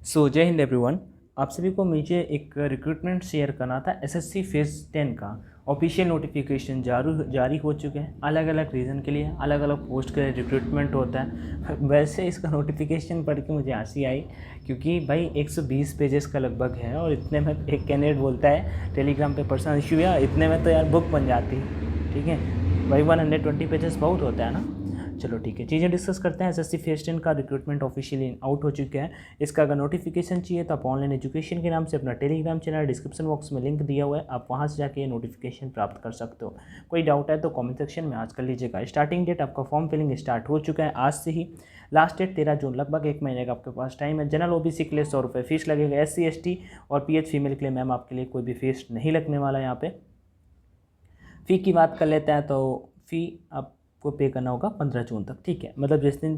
जय हिंद एवरीवन। आप सभी को मुझे एक रिक्रूटमेंट शेयर करना था। एसएससी फेज़ 10 का ऑफिशियल नोटिफिकेशन जारी हो चुके हैं। अलग अलग रीज़न के लिए अलग अलग पोस्ट के लिए रिक्रूटमेंट होता है। वैसे इसका नोटिफिकेशन पढ़ के मुझे हंसी आई, क्योंकि भाई 120 पेजेस का लगभग है और इतने में एक कैंडिडेट बोलता है टेलीग्राम पे पर्सनल इशू या इतने में तो यार बुक बन जाती। ठीक है भाई, 120 पेजेस बहुत होता है ना। चलो ठीक है, चीज़ें डिस्कस करते हैं। एसएससी फेज़ 10 का रिक्रूटमेंट ऑफिशियली आउट हो चुका है। इसका अगर नोटिफिकेशन चाहिए तो आप ऑनलाइन एजुकेशन के नाम से अपना टेलीग्राम चैनल डिस्क्रिप्शन बॉक्स में लिंक दिया हुआ है, आप वहां से जाके नोटिफिकेशन प्राप्त कर सकते हो। कोई डाउट है तो कमेंट सेक्शन में आज कर लीजिएगा। स्टार्टिंग डेट आपका फॉर्म फिलिंग स्टार्ट हो चुका है आज से ही। लास्ट डेट 13 जून, लगभग एक महीने का आपके पास टाइम है। जनरल ओबीसी के लिए 100 रुपये फीस लगेगा। SC ST और PH फीमेल के लिए मैम आपके लिए कोई भी फीस नहीं लगने वाला है। यहाँ पे फ़ी की बात कर लेते हैं तो फ़ी आपको पे करना होगा 15 जून तक। ठीक है, मतलब जिस दिन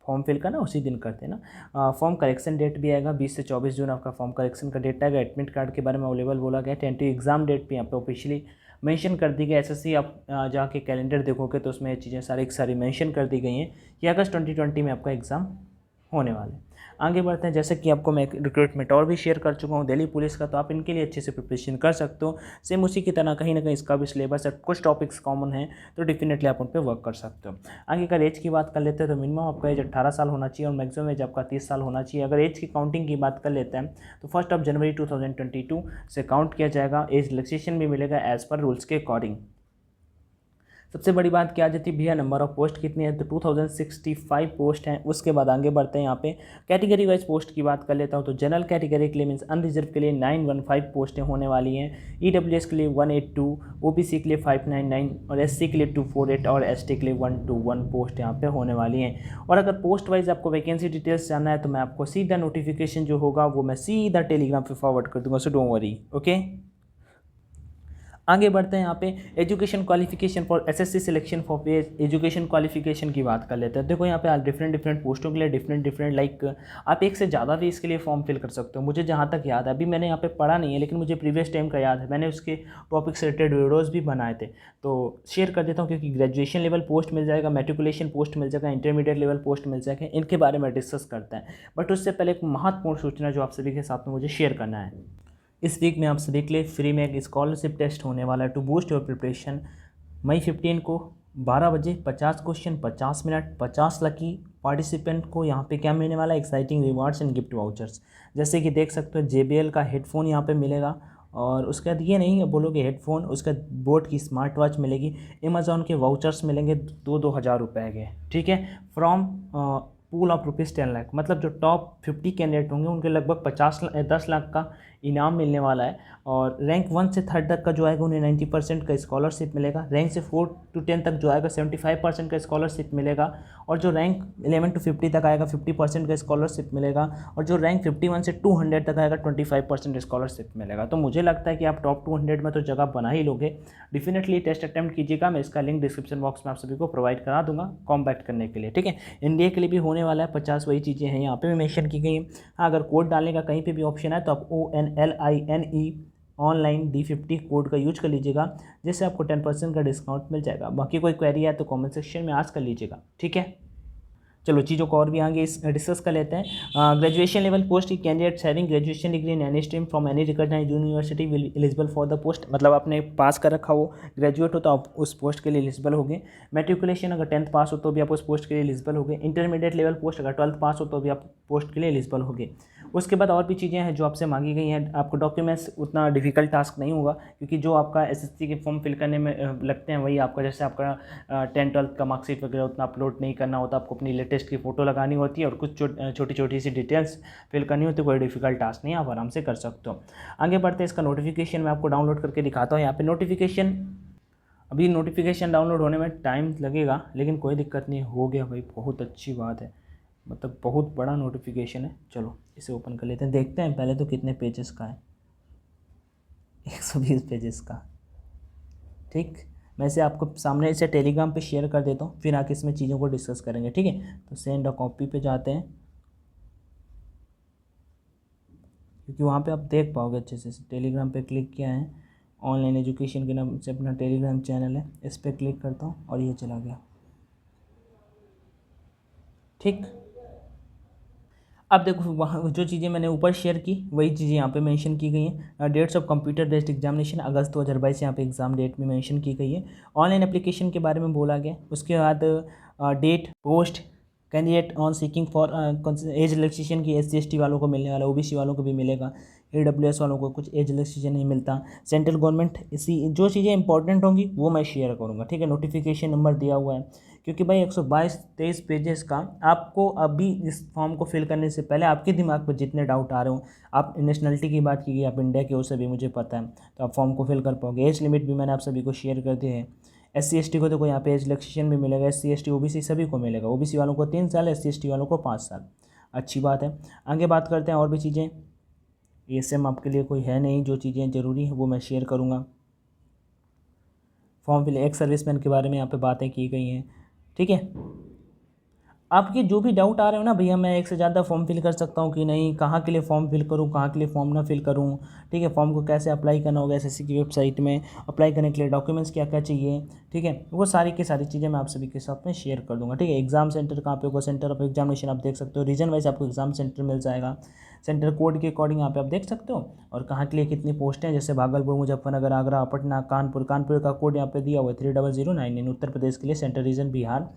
फॉर्म फिल करना उसी दिन करते हैं ना। फॉर्म करेक्शन डेट भी आएगा 20 से 24 जून आपका फॉर्म करेक्शन का डेट आएगा। एडमिट कार्ड के बारे में अवेलेबल बोला गया। टेंटिव एग्जाम डेट भी यहाँ पे ऑफिशियली मेंशन कर दी गई। एसएससी आप जाके कैलेंडर देखोगे तो उसमें ये चीज़ें सारी मेंशन कर दी गई हैं कि अगस्त 2020 में आपका एग्ज़ाम होने वाले हैं। आगे बढ़ते हैं। जैसे कि आपको मैं रिक्रूटमेंट और भी शेयर कर चुका हूँ दिल्ली पुलिस का, तो आप इनके लिए अच्छे से प्रिपरेशन कर सकते हो। सेम उसी की तरह कहीं ना कहीं इसका भी सिलेबस है, कुछ टॉपिक्स कॉमन हैं तो डेफिनेटली आप उन पर वर्क कर सकते हो। आगे अगर एज की बात कर लेते हैं तो मिनिमम आपका एज 18 साल होना चाहिए और मैक्सिमम एज आपका 30 साल होना चाहिए। अगर एज की काउंटिंग की बात कर लेते हैं तो 1 जनवरी 2022 से काउंट किया जाएगा। एज रिलैक्सेशन भी मिलेगा एज पर रूल्स के अकॉर्डिंग। सबसे बड़ी बात क्या आ जाती है भैया, नंबर ऑफ पोस्ट कितनी है, तो 2065 पोस्ट हैं। उसके बाद आगे बढ़ते हैं। यहाँ पे कैटेगरी वाइज पोस्ट की बात कर लेता हूँ तो जनरल कैटेगरी के लिए मीन्स अनरिजर्व के लिए 915 पोस्टें होने वाली हैं। EWS के लिए 182, OBC के लिए 599 और SC के लिए 248 और ST के लिए 121 पोस्ट यहाँ पे होने वाली हैं। और अगर पोस्ट वाइज आपको वैकेंसी डिटेल्स जानना है तो मैं आपको सीधा नोटिफिकेशन जो होगा वो मैं सीधा टेलीग्राम पे फॉरवर्ड कर दूंगा, सो डोंट वरी। ओके, आगे बढ़ते हैं। यहाँ पे education qualification for SSC selection for education qualification की बात कर लेते हैं। देखो यहाँ पे डिफरेंट पोस्टों के लिए डिफरेंट लाइक आप एक से ज़्यादा भी इसके लिए फॉर्म फिल कर सकते हो। मुझे जहाँ तक याद है, अभी मैंने यहाँ पे पढ़ा नहीं है लेकिन मुझे प्रीवियस टाइम का याद है, मैंने उसके टॉपिक से रिलेटेड वीडियोज़ भी बनाए थे, तो शेयर कर देता हूँ। क्योंकि ग्रेजुएशन लेवल पोस्ट मिल जाएगा, मेट्रिकुलेशन पोस्ट मिल जाएगा, इंटरमीडिएट लेवल पोस्ट मिल जाएगा, इनके बारे में डिस्कस करते हैं। बट उससे पहले एक महत्वपूर्ण सूचना जो आप सभी के साथ में मुझे शेयर करना है। इस वीक में आप सभी के लिए फ्री में एक स्कॉलरशिप टेस्ट होने वाला है टू बूस्ट योर प्रिपरेशन। मई 15 को 12 बजे 50 क्वेश्चन 50 मिनट 50 लकी पार्टिसिपेंट को यहाँ पे क्या मिलने वाला है, exciting rewards and gift vouchers. जैसे कि देख सकते हो JBL का हेडफोन यहाँ पे मिलेगा और उसके बाद ये नहीं बोलोगे हेडफोन, उसके बाद बोट की स्मार्ट वॉच मिलेगी। अमेजोन के वाउचर्स मिलेंगे 2-2 हज़ार रुपये के। ठीक है, फ्रॉम पूल ऑफ ₹10 लाख, मतलब जो टॉप 50 कैंडिडेट होंगे उनके लगभग 10 लाख का इनाम मिलने वाला है। और रैंक 1 से 3 तक का जो आएगा उन्हें 90% का स्कॉलरशिप मिलेगा। रैंक से 4 to 10 तक जो आएगा 75% का स्कॉलरशिप मिलेगा। और जो रैंक 11 to 50 तक आएगा 50% का स्कॉलरशिप मिलेगा। और जो रैंक 51 से 200 तक आएगा 25% स्कॉलरशिप मिलेगा। तो मुझे लगता है कि आप टॉप 200 में तो जगह बना ही लोगे। डेफिनेटली टेस्ट अटैम्प्ट कीजिएगा, मैं इसका लिंक डिस्क्रिप्शन बॉक्स में आप सभी को प्रोवाइड करा दूंगा कॉम्बैक्ट करने के लिए। ठीक है, इंडिया के लिए भी होने वाला है 50, वही चीज़ें हैं यहाँ पे भी मेंशन की गई हैं। हाँ, अगर कोड डालने का कहीं पे भी ऑप्शन है तो आप ONLINE ऑनलाइन D50 कोड का यूज कर लीजिएगा, जिससे आपको 10% का डिस्काउंट मिल जाएगा। बाकी कोई क्वेरी है तो कमेंट सेक्शन में आज कर लीजिएगा। ठीक है, चलो चीज़ों को और भी आगे डिस्कस कर लेते हैं। ग्रेजुएशन लेवल पोस्ट की candidates having graduation degree in any stream from any recognised university will eligible for the post. मतलब आपने पास कर रखा हो, ग्रेजुएट हो तो आप उस पोस्ट के लिए एलिजिबल होगे। मेट्रिकुलेशन अगर 10th पास हो तो भी आप उस पोस्ट के लिए एलिजिबल होगे। इंटरमीडिएट लेवल पोस्ट अगर 12th पास हो तो भी आप पोस्ट के लिए एलिजिबल होगे। उसके बाद और भी चीज़ें हैं जो आपसे मांगी गई हैं। आपको डॉक्यूमेंट्स उतना डिफिकल्ट टास्क नहीं होगा, क्योंकि जो आपका एसएससी के फॉर्म फिल करने में लगते हैं वही आपका, जैसे आपका 10th-12th का मार्कशीट वगैरह उतना अपलोड नहीं करना होता। आपको अपनी लेटेस्ट की फ़ोटो लगानी होती है और कुछ छोटी छोटी सी डिटेल्स फिल करनी होती है। कोई डिफिकल्ट टास्क नहीं, आप आराम से कर सकते हो। आगे बढ़ते हैं। इसका नोटिफिकेशन मैं आपको डाउनलोड करके दिखाता हूँ। यहाँ पे नोटिफिकेशन, अभी नोटिफिकेशन डाउनलोड होने में टाइम लगेगा लेकिन कोई दिक्कत नहीं, हो गया भाई, बहुत अच्छी बात है। मतलब बहुत बड़ा नोटिफिकेशन है। चलो इसे ओपन कर लेते हैं, देखते हैं पहले तो कितने पेजेस का है। 120 पेजेस का। ठीक, मैं इसे आपको सामने इसे टेलीग्राम पे शेयर कर देता हूँ, फिर आके इसमें चीज़ों को डिस्कस करेंगे। ठीक है, तो सेंड अ कॉपी पे जाते हैं, क्योंकि वहाँ पे आप देख पाओगे अच्छे से। टेलीग्राम पे क्लिक किया है, ऑनलाइन एजुकेशन के नाम से अपना टेलीग्राम चैनल है, इस पर क्लिक करता हूँ और ये चला गया। ठीक, अब देखो वहाँ जो चीज़ें मैंने ऊपर शेयर की वही चीज़ें यहाँ पे मेंशन की गई हैं। Dates of computer based examination August 2022 यहाँ पे एग्ज़ाम डेट में मेंशन की गई है। ऑनलाइन एप्लीकेशन के बारे में बोला गया। उसके बाद date post candidate on seeking for age relaxation की SC ST वालों को मिलने वाला, OBC वालों को भी मिलेगा, AWS वालों को कुछ एज रिलैक्सेशन नहीं मिलता। सेंट्रल गवर्नमेंट इसी जो चीज़ें इंपॉर्टेंट होंगी वो मैं शेयर करूँगा, ठीक है। नोटिफिकेशन नंबर दिया हुआ है, क्योंकि भाई 122-23 पेजेस का आपको अभी इस फॉर्म को फिल करने से पहले आपके दिमाग पर जितने डाउट आ रहे हो, आप नेशनलिटी की बात की, आप इंडिया के हो, सभी मुझे पता है, तो आप फॉर्म को फिल कर पाओगे। एज लिमिट भी मैंने आप सभी को शेयर कर दी है। SC ST को देखो यहाँ पे एज रिलैक्सेशन भी मिलेगा, SC ST OBC सभी को मिलेगा। OBC वालों को 3 साल, SC ST वालों को 5 साल। अच्छी बात है। आगे बात करते हैं और भी चीज़ें। ASM आपके लिए कोई है नहीं, जो चीज़ें ज़रूरी हैं वो मैं शेयर करूँगा। फॉर्म फिल एक्स सर्विसमैन के बारे में यहाँ पे बातें की गई हैं, ठीक है। आपके जो भी डाउट आ रहे हो ना भैया, मैं एक से ज़्यादा फॉर्म फिल कर सकता हूँ कि नहीं, कहाँ के लिए फॉर्म फिल करूँ, कहाँ के लिए फॉर्म ना फिल करूँ, ठीक है। फॉर्म को कैसे अप्लाई करना होगा SSC की वेबसाइट में, अप्लाई करने के लिए डॉक्यूमेंट्स क्या क्या चाहिए, ठीक है, वो सारी की सारी चीज़ें मैं आप सभी के साथ में शेयर कर दूँगा, ठीक है। एग्जाम सेंटर कहाँ पे होगा, सेंटर ऑफ एग्जामिनेशन आप देख सकते हो, रीजन वाइज आपको एग्जाम सेंटर मिल जाएगा, सेंटर कोड के अकॉर्डिंग यहाँ पे आप देख सकते हो, और कहाँ के लिए कितनी पोस्टें हैं, जैसे भागलपुर, मुजफ्फरनगर, आगरा, पटना, कानपुर का कोड यहाँ पे दिया हुआ है 3009। उत्तर प्रदेश के लिए सेंट्रल रीजन बिहार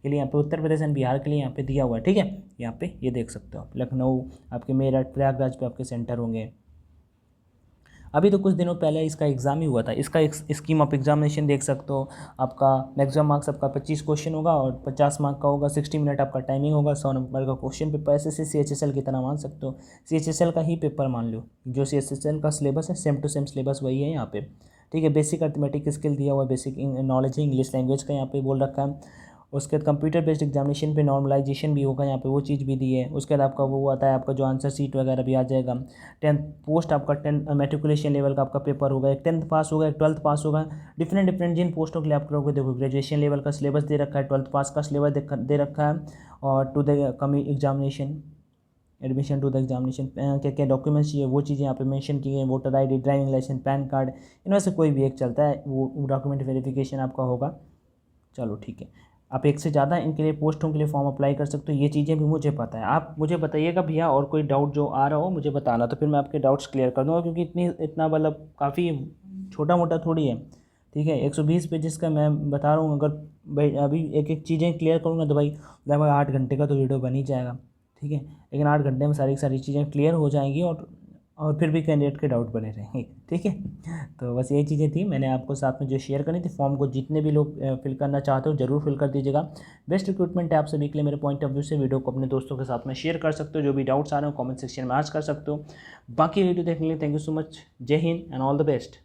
के लिए यहाँ पे, उत्तर प्रदेश एंड बिहार के लिए यहाँ पे दिया हुआ है, ठीक है। यहाँ पे ये देख सकते हो आप, लखनऊ, आपके मेरठ, प्रयागराज पे आपके सेंटर होंगे। अभी तो कुछ दिनों पहले इसका एग्ज़ाम ही हुआ था। इसका एक स्कीम ऑफ एग्जामिनेशन देख सकते हो। आपका मैक्सिमम मार्क्स आपका 25 क्वेश्चन होगा और 50 मार्क का होगा, 60 मिनट आपका टाइमिंग होगा, 100 नंबर का क्वेश्चन पेपर। ऐसे से CHSL की तरह मान सकते हो, CHSL का ही पेपर मान लो। जो CHSL का सिलेबस है सेम टू सेम सिलेबस वही है यहाँ पे, ठीक है। बेसिक अर्थमेटिक स्किल दिया हुआ है, बेसिक नॉलेज है इंग्लिश लैंग्वेज का यहाँ पे बोल रखा है। उसके बाद कंप्यूटर बेस्ड एग्जामिनेशन पे नॉर्मलाइजेशन भी होगा यहाँ पे, वो चीज़ भी दी है। उसके बाद आपका वो आता है, आपका जो आंसर सीट वगैरह भी आ जाएगा। 10th पोस्ट आपका 10th मेट्रिकुलेशन लेवल का आपका पेपर होगा, एक 10th पास होगा, एक 12th पास होगा। डिफरेंट जिन पोस्टों के लिए आप करोगे, देखो ग्रेजुएशन लेवल का सिलेबस दे रखा है, 12th पास का सिलेबस दे रखा है, और to the coming examination, admission to the examination क्या क्या डॉक्यूमेंट्स चाहिए वो चीज़ें यहाँ पे मेंशन की गई हैं। Voter ID, driving licence, PAN card, इनमें से कोई भी एक चलता है, वो डॉक्यूमेंट वेरिफिकेशन आपका होगा। चलो ठीक है, आप एक से ज़्यादा इनके लिए पोस्टों के लिए फॉर्म अप्लाई कर सकते हो, ये चीज़ें भी मुझे पता है। आप मुझे बताइएगा भैया, और कोई डाउट जो आ रहा हो मुझे बताना, तो फिर मैं आपके डाउट्स क्लियर कर दूँगा, क्योंकि इतना मतलब काफ़ी छोटा मोटा थोड़ी है, ठीक है। 120 पेजेस का मैं बता रहा हूँ। अगर भाई अभी एक एक चीज़ें क्लियर करूँगा तो भाई लगभग 8 घंटे का तो वीडियो बन ही जाएगा, ठीक है। लेकिन 8 घंटे में सारी सारी चीज़ें क्लियर हो जाएंगी, और फिर भी कैंडिडेट के डाउट बने रहेंगे, ठीक है। तो बस यही चीज़ें थी, मैंने आपको साथ में जो शेयर करनी थी। फॉर्म को जितने भी लोग फिल करना चाहते हो ज़रूर फिल कर दीजिएगा। बेस्ट रिक्रूटमेंट है आप सभी के लिए मेरे पॉइंट ऑफ व्यू से। वीडियो को अपने दोस्तों के साथ में शेयर कर सकते हो, जो भी डाउट्स आ रहे हो कमेंट सेक्शन में आज कर सकते हो। बाकी वीडियो देखने के लिए thank you so much. Jai Hind and all the best.